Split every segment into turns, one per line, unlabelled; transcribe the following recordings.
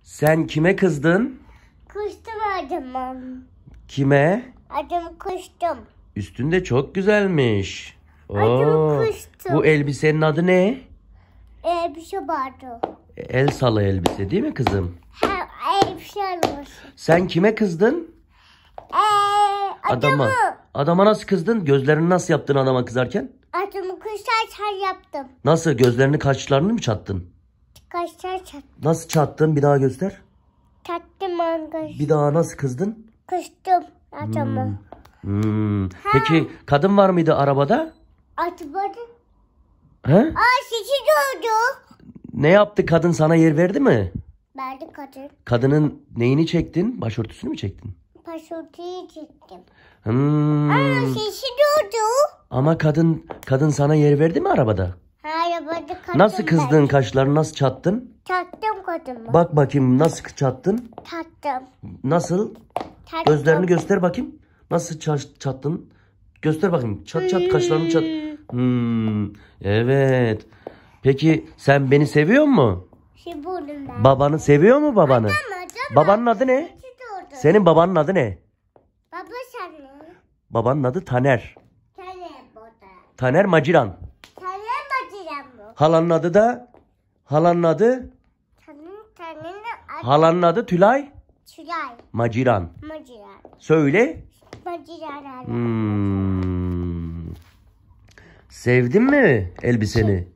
Sen kime kızdın?
Kuştum adamım.
Kime?
Adım kuştum.
Üstünde çok güzelmiş.
Adım kuştum.
Bu elbisenin adı ne?
Bir şey vardı.
Elsalı elbise değil mi kızım?
Bir şey var.
Sen kime kızdın?
Adamı.
Adama nasıl kızdın? Gözlerini nasıl yaptın adama kızarken?
Adamı kuşlar yaptım.
Nasıl? Gözlerini kaşlarını mı çattın?
Kaşlar çattım.
Nasıl çattın? Bir daha göster.
Çattım arkadaş.
Bir daha nasıl kızdın?
Kuştum adamı.
Peki kadın var mıydı arabada?
Atmadı.
He?
Sesi doğdu.
Ne yaptı kadın, sana yer verdi mi?
Verdi kadın.
Kadının neyini çektin? Başörtüsünü mü çektin?
Paşurtuyu çektim. Sesi doğdu.
Ama kadın sana yer verdi mi arabada?
Arabada kadın.
Nasıl kızdın, kaşlarını nasıl çattın?
Çattım kadını.
Bak bakayım nasıl çattın?
Çattım.
Nasıl?
Çattım.
Gözlerini göster bakayım. Nasıl çattın? Göster bakayım. Çat çat kaşlarını çat. Evet. Peki sen beni seviyor mu?
Buldum ben.
Babanı seviyor mu babanı?
Adamı.
Babanın adı ne?
Doğdu.
Senin babanın adı ne?
Baba sen ne?
Babanın adı Taner.
Sen ne burada?
Taner Maciran.
Sen ne bacıran bu?
Halanın adı da Halanın adı Halanın adı Tülay
Tülay.
Maciran.
Maciran.
Söyle.
Maciran.
Sevdin mi elbiseni?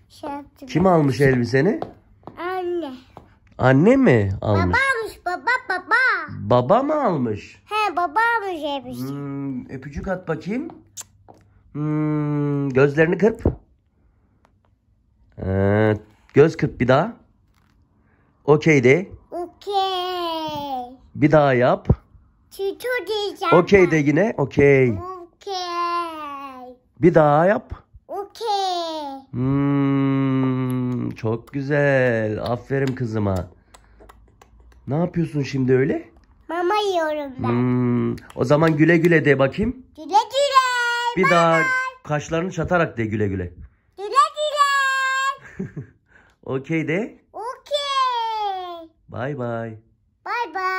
Şey yaptım.
Kim almış elbiseni?
Anne.
Anne mi almış?
Babamış baba.
Baba mı almış?
Babamış hepsi.
Öpücük at bakayım. Gözlerini kırp. Göz kırp bir daha. Okey de.
Okey.
Bir daha yap.
Çito diyeceğim.
Okey de yine. Okey.
Okey.
Bir daha yap.
Okey.
Çok güzel. Aferin kızıma. Ne yapıyorsun şimdi öyle?
Mama yiyorum ben.
O zaman güle güle de bakayım.
Güle güle.
Bir
Bye
daha
bye.
kaşlarını çatarak de güle güle.
Güle güle.
Okey de.
Okey.
Bye bye.
Bye bye.